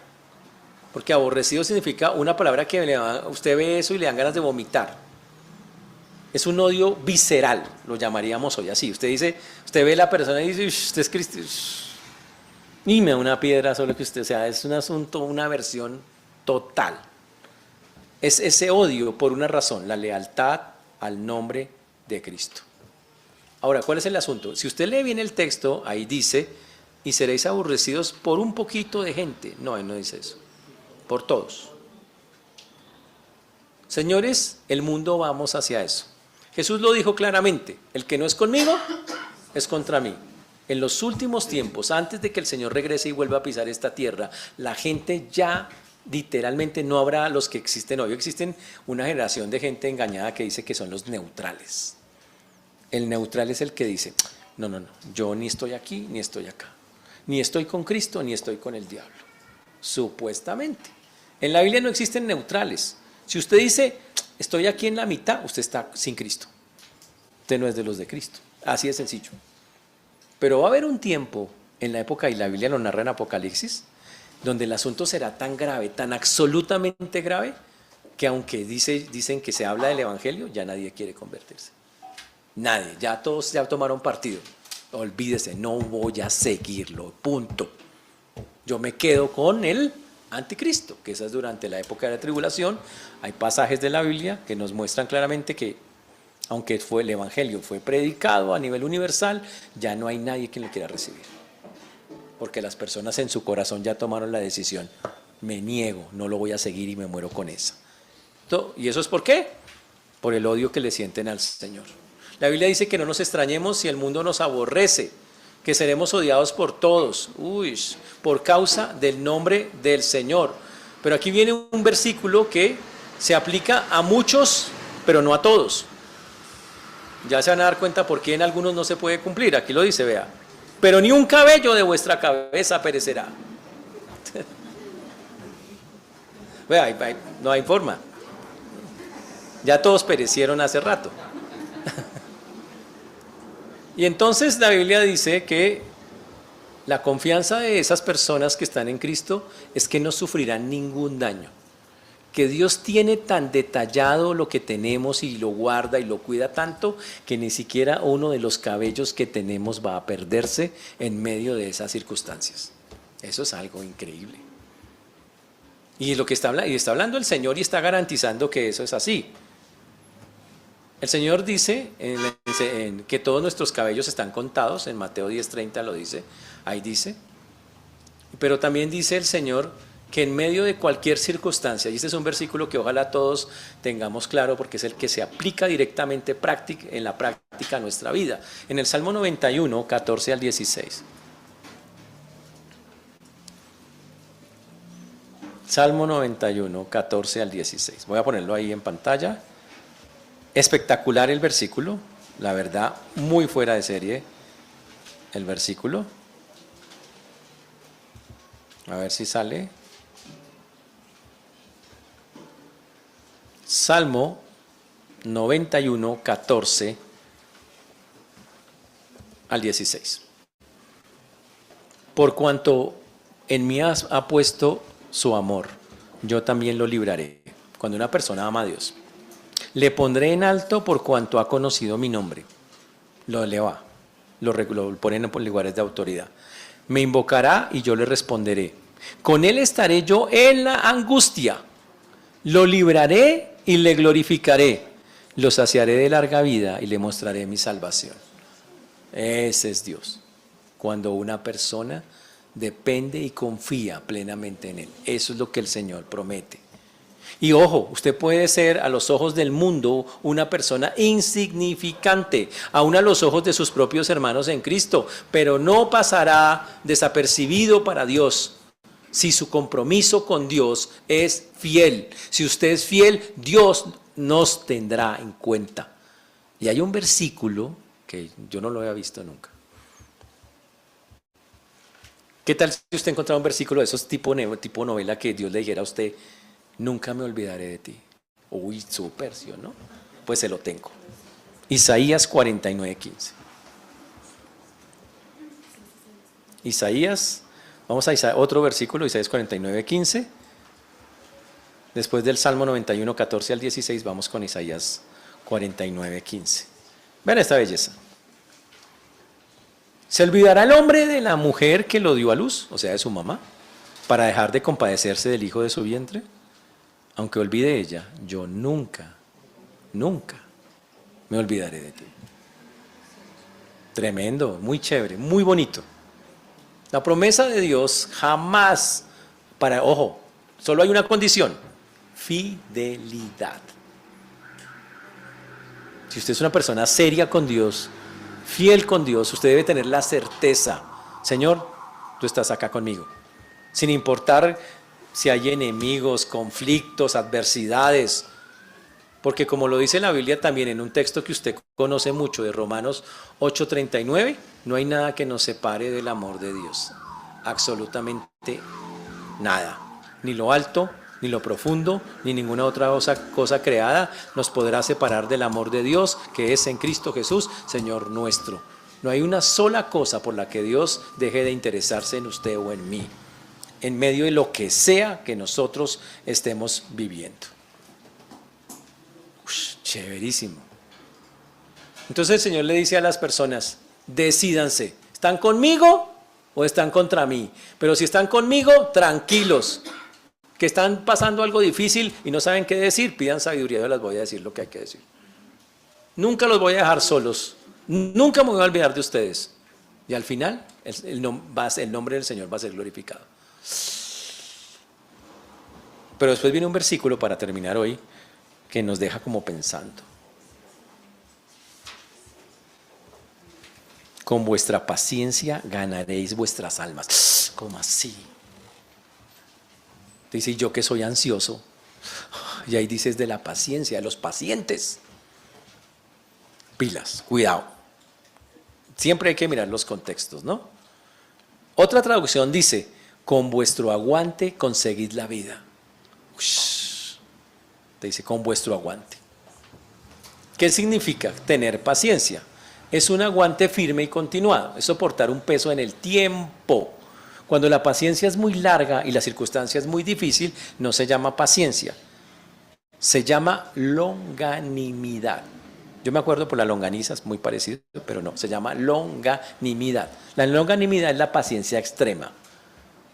porque aborrecido significa una palabra que usted ve eso y le dan ganas de vomitar. Es un odio visceral, lo llamaríamos hoy así. Usted ve a la persona y dice, usted es cristiano. Y me da una piedra solo que usted, o sea, es un asunto, una aversión total. Es ese odio por una razón, la lealtad al nombre de Cristo. Ahora, ¿cuál es el asunto? Si usted lee bien el texto, ahí dice, y seréis aborrecidos por un poquito de gente. No, él no dice eso, por todos. Señores, el mundo vamos hacia eso. Jesús lo dijo claramente, el que no es conmigo, es contra mí. En los últimos tiempos, antes de que el Señor regrese y vuelva a pisar esta tierra, la gente ya literalmente no habrá los que existen hoy. Existen una generación de gente engañada que dice que son los neutrales. El neutral es el que dice, no, yo ni estoy aquí ni estoy acá. Ni estoy con Cristo ni estoy con el diablo. Supuestamente. En la Biblia no existen neutrales. Si usted dice, estoy aquí en la mitad, usted está sin Cristo. Usted no es de los de Cristo. Así de sencillo. Pero va a haber un tiempo en la época, y la Biblia lo narra en Apocalipsis, donde el asunto será tan grave, tan absolutamente grave, que aunque dicen que se habla del Evangelio, ya nadie quiere convertirse. Nadie, ya todos ya tomaron partido. Olvídese, no voy a seguirlo, punto. Yo me quedo con el anticristo, que esa es durante la época de la tribulación. Hay pasajes de la Biblia que nos muestran claramente que aunque el Evangelio fue predicado a nivel universal, ya no hay nadie quien lo quiera recibir. Porque las personas en su corazón ya tomaron la decisión, me niego, no lo voy a seguir y me muero con esa. ¿Y eso es por qué? Por el odio que le sienten al Señor. La Biblia dice que no nos extrañemos si el mundo nos aborrece, que seremos odiados por todos, por causa del nombre del Señor. Pero aquí viene un versículo que se aplica a muchos, pero no a todos. Ya se van a dar cuenta por qué en algunos no se puede cumplir. Aquí lo dice, vea. Pero ni un cabello de vuestra cabeza perecerá. Vea, no hay forma. Ya todos perecieron hace rato. Y entonces la Biblia dice que la confianza de esas personas que están en Cristo es que no sufrirán ningún daño. Que Dios tiene tan detallado lo que tenemos y lo guarda y lo cuida tanto que ni siquiera uno de los cabellos que tenemos va a perderse en medio de esas circunstancias. Eso es algo increíble. Y está hablando el Señor y está garantizando que eso es así. El Señor dice que todos nuestros cabellos están contados, en Mateo 10:30 lo dice, ahí dice. Pero también dice el Señor que en medio de cualquier circunstancia, y este es un versículo que ojalá todos tengamos claro porque es el que se aplica directamente en la práctica a nuestra vida. En el Salmo 91, 14 al 16. Salmo 91, 14 al 16. Voy a ponerlo ahí en pantalla. Espectacular el versículo, la verdad, muy fuera de serie el versículo. A ver si sale. Salmo 91, 14 al 16. Por cuanto en mí ha puesto su amor, yo también lo libraré. Cuando una persona ama a Dios, le pondré en alto por cuanto ha conocido mi nombre. Lo eleva, lo pone en lugares de autoridad. Me invocará y yo le responderé. Con él estaré yo en la angustia. Lo libraré y le glorificaré. Lo saciaré de larga vida y le mostraré mi salvación. Ese es Dios. Cuando una persona depende y confía plenamente en Él. Eso es lo que el Señor promete. Y ojo, usted puede ser a los ojos del mundo una persona insignificante, aún a los ojos de sus propios hermanos en Cristo, pero no pasará desapercibido para Dios si su compromiso con Dios es fiel. Si usted es fiel, Dios nos tendrá en cuenta. Y hay un versículo que yo no lo había visto nunca. ¿Qué tal si usted encontrara un versículo de esos tipo novela que Dios le dijera a usted, nunca me olvidaré de ti? Uy, súper, ¿sí o no? Pues se lo tengo. Isaías 49:15. Isaías, vamos a otro versículo, Isaías 49:15. Después del Salmo 91, 14 al 16, vamos con Isaías 49:15. Vean esta belleza. ¿Se olvidará el hombre de la mujer que lo dio a luz, o sea, de su mamá, para dejar de compadecerse del hijo de su vientre? Aunque olvide ella, yo nunca me olvidaré de ti. Tremendo, muy chévere, muy bonito. La promesa de Dios jamás, ojo, solo hay una condición, fidelidad. Si usted es una persona seria con Dios, fiel con Dios, usted debe tener la certeza, Señor, tú estás acá conmigo. Sin importar si hay enemigos, conflictos, adversidades. Porque como lo dice la Biblia también en un texto que usted conoce mucho, de Romanos 8:39, no hay nada que nos separe del amor de Dios. Absolutamente nada. Ni lo alto, ni lo profundo, ni ninguna otra cosa creada nos podrá separar del amor de Dios, que es en Cristo Jesús, Señor nuestro. No hay una sola cosa por la que Dios deje de interesarse en usted o en mí, en medio de lo que sea que nosotros estemos viviendo. Chéverísimo. Entonces el Señor le dice a las personas, decídanse, ¿están conmigo o están contra mí? Pero si están conmigo, tranquilos. Que están pasando algo difícil y no saben qué decir, pidan sabiduría, yo les voy a decir lo que hay que decir. Nunca los voy a dejar solos, nunca me voy a olvidar de ustedes. Y al final, el nombre del Señor va a ser glorificado. Pero después viene un versículo para terminar hoy, que nos deja como pensando. Con vuestra paciencia ganaréis vuestras almas. ¿Cómo así? Dice, yo que soy ansioso. Y ahí dices de la paciencia, de los pacientes. Pilas, cuidado. Siempre hay que mirar los contextos, ¿no? Otra traducción dice, con vuestro aguante conseguid la vida. Te dice, con vuestro aguante. ¿Qué significa tener paciencia? Es un aguante firme y continuado, es soportar un peso en el tiempo. Cuando la paciencia es muy larga y la circunstancia es muy difícil, no se llama paciencia, se llama longanimidad. Yo me acuerdo por la longaniza, es muy parecido, pero no, se llama longanimidad. La longanimidad es la paciencia extrema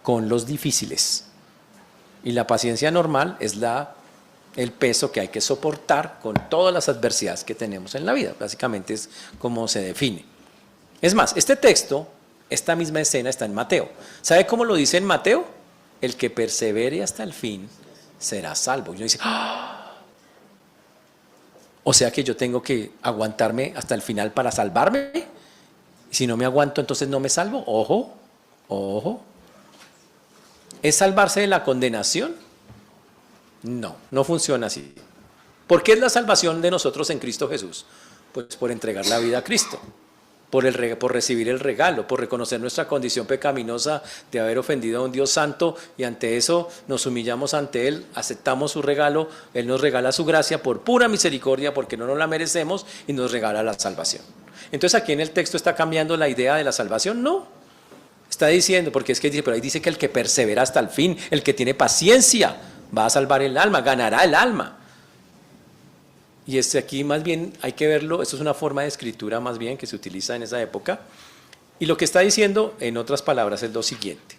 con los difíciles. Y la paciencia normal es el peso que hay que soportar con todas las adversidades que tenemos en la vida. Básicamente es como se define. Es más, este texto, esta misma escena está en Mateo. ¿Sabe cómo lo dice en Mateo? El que persevere hasta el fin será salvo. Y uno dice, ¡ah! O sea que yo tengo que aguantarme hasta el final para salvarme. Y si no me aguanto, entonces no me salvo. Ojo, ojo. ¿Es salvarse de la condenación? No, no funciona así. ¿Por qué es la salvación de nosotros en Cristo Jesús? Pues por entregar la vida a Cristo, por recibir el regalo, por reconocer nuestra condición pecaminosa de haber ofendido a un Dios santo, y ante eso nos humillamos ante Él, aceptamos su regalo, Él nos regala su gracia por pura misericordia, porque no nos la merecemos, y nos regala la salvación. Entonces aquí en el texto está cambiando la idea de la salvación. No, está diciendo, porque es que dice, pero ahí dice que el que persevera hasta el fin, el que tiene paciencia, va a salvar el alma, ganará el alma. Y aquí más bien hay que verlo, esto es una forma de escritura más bien que se utiliza en esa época. Y lo que está diciendo, en otras palabras, es lo siguiente: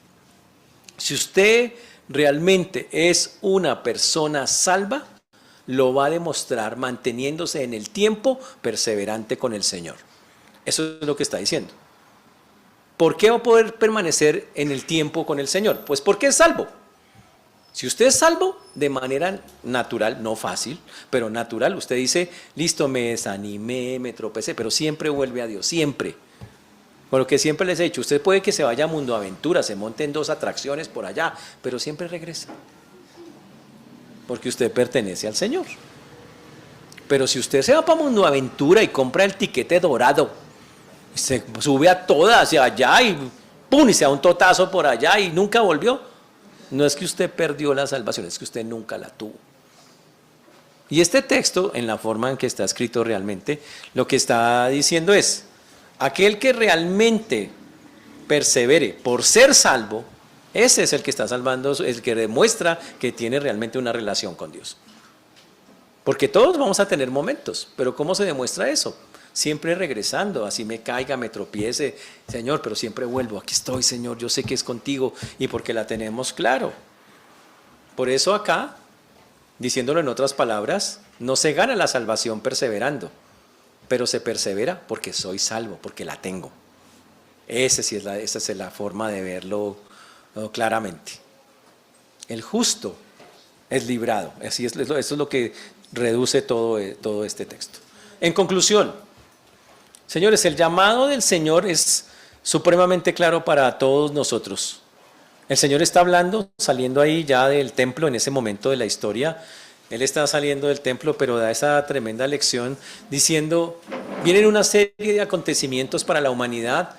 si usted realmente es una persona salva, lo va a demostrar manteniéndose en el tiempo perseverante con el Señor. Eso es lo que está diciendo. ¿Por qué va a poder permanecer en el tiempo con el Señor? Pues porque es salvo. Si usted es salvo de manera natural, no fácil, pero natural, usted dice, listo, me desanimé, me tropecé, pero siempre vuelve a Dios, siempre. Con lo que siempre les he dicho, usted puede que se vaya a Mundo Aventura, se monte en 2 atracciones por allá, pero siempre regresa. Porque usted pertenece al Señor. Pero si usted se va para Mundo Aventura y compra el tiquete dorado, y se sube a todas hacia allá y ¡pum! Y se da un totazo por allá y nunca volvió, no es que usted perdió la salvación, es que usted nunca la tuvo. Y este texto, en la forma en que está escrito realmente, lo que está diciendo es, aquel que realmente persevere por ser salvo, ese es el que está salvando, el que demuestra que tiene realmente una relación con Dios. Porque todos vamos a tener momentos, pero ¿cómo se demuestra eso? Siempre regresando, así me caiga, me tropiece, Señor, pero siempre vuelvo, aquí estoy, Señor, yo sé que es contigo, y porque la tenemos claro. Por eso acá, diciéndolo en otras palabras, no se gana la salvación perseverando, pero se persevera porque soy salvo, porque la tengo. Esa es la forma de verlo claramente. El justo es librado, así es, eso es lo que reduce todo este texto. En conclusión, señores, el llamado del Señor es supremamente claro para todos nosotros. El Señor está hablando, saliendo ahí ya del templo en ese momento de la historia. Él está saliendo del templo, pero da esa tremenda lección diciendo, vienen una serie de acontecimientos para la humanidad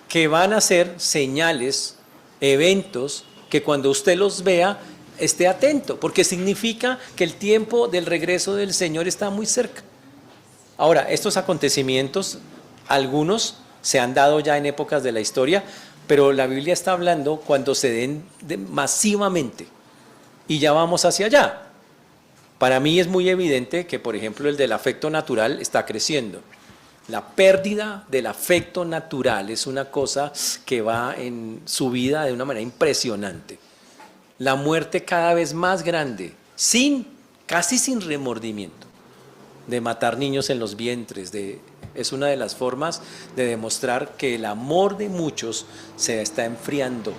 que van a ser señales, eventos, que cuando usted los vea, esté atento, porque significa que el tiempo del regreso del Señor está muy cerca. Ahora, estos acontecimientos, algunos se han dado ya en épocas de la historia, pero la Biblia está hablando cuando se den masivamente, y ya vamos hacia allá. Para mí es muy evidente que, por ejemplo, el del afecto natural está creciendo. La pérdida del afecto natural es una cosa que va en su vida de una manera impresionante. La muerte cada vez más grande, casi sin remordimiento, de matar niños en los vientres, es una de las formas de demostrar que el amor de muchos se está enfriando.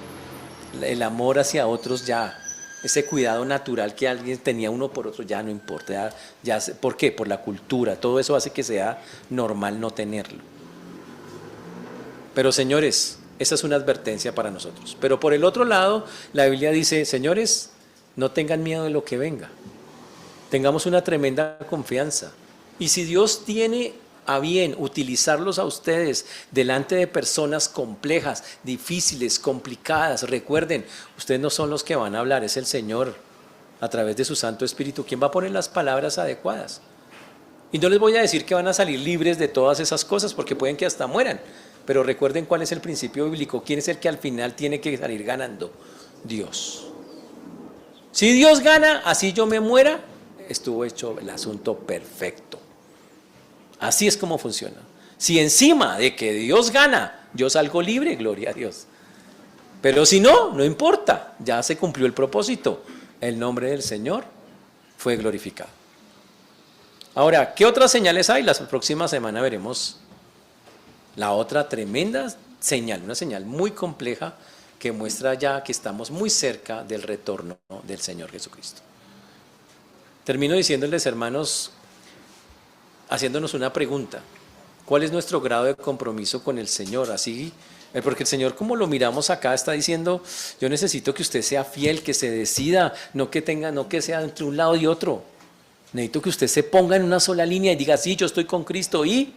El amor hacia otros ya, ese cuidado natural que alguien tenía uno por otro ya no importa. ¿Por qué? Por la cultura, todo eso hace que sea normal no tenerlo. Pero señores, esa es una advertencia para nosotros. Pero por el otro lado, la Biblia dice, señores, no tengan miedo de lo que venga. Tengamos una tremenda confianza. Y si Dios tiene a bien utilizarlos a ustedes delante de personas complejas, difíciles, complicadas, recuerden, ustedes no son los que van a hablar, es el Señor a través de su Santo Espíritu quien va a poner las palabras adecuadas. Y no les voy a decir que van a salir libres de todas esas cosas, porque pueden que hasta mueran, pero recuerden cuál es el principio bíblico, quién es el que al final tiene que salir ganando: Dios. Si Dios gana, así yo me muera, estuvo hecho el asunto perfecto. Así es como funciona. Si encima de que Dios gana, yo salgo libre, gloria a Dios. Pero si no, no importa, ya se cumplió el propósito. El nombre del Señor fue glorificado. Ahora, ¿qué otras señales hay? La próxima semana veremos la otra tremenda señal, una señal muy compleja que muestra ya que estamos muy cerca del retorno del Señor Jesucristo. Termino diciéndoles, hermanos, haciéndonos una pregunta: ¿cuál es nuestro grado de compromiso con el Señor? Así Porque el Señor, como lo miramos acá, está diciendo, yo necesito que usted sea fiel, que se decida, no que sea entre un lado y otro. Necesito que usted se ponga en una sola línea y diga, sí, yo estoy con Cristo y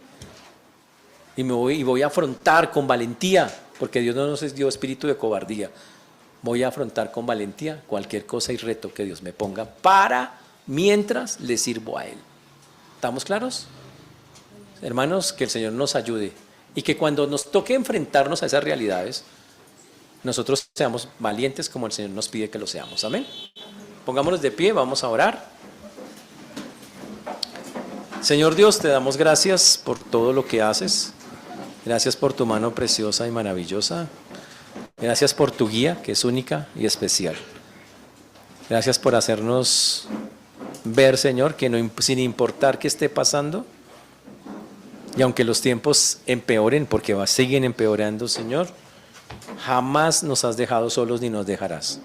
voy a afrontar con valentía, porque Dios no nos dio espíritu de cobardía. Voy a afrontar con valentía cualquier cosa y reto que Dios me ponga mientras le sirvo a Él. ¿Estamos claros? Hermanos, que el Señor nos ayude y que cuando nos toque enfrentarnos a esas realidades, nosotros seamos valientes como el Señor nos pide que lo seamos. Amén. Pongámonos de pie, vamos a orar. Señor Dios, te damos gracias por todo lo que haces. Gracias por tu mano preciosa y maravillosa. Gracias por tu guía, que es única y especial. Gracias por hacernos ver, Señor, que no, sin importar qué esté pasando, y aunque los tiempos empeoren, porque siguen empeorando, Señor, jamás nos has dejado solos ni nos dejarás.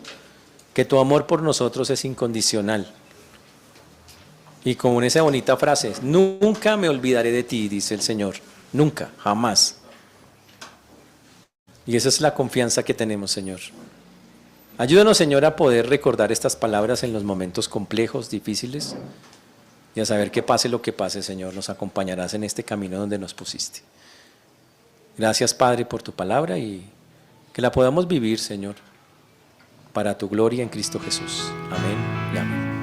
Que tu amor por nosotros es incondicional. Y como en esa bonita frase, nunca me olvidaré de ti, dice el Señor. Nunca, jamás. Y esa es la confianza que tenemos, Señor. Ayúdanos, Señor, a poder recordar estas palabras en los momentos complejos, difíciles, y a saber que pase lo que pase, Señor, nos acompañarás en este camino donde nos pusiste. Gracias, Padre, por tu palabra y que la podamos vivir, Señor, para tu gloria en Cristo Jesús. Amén y amén.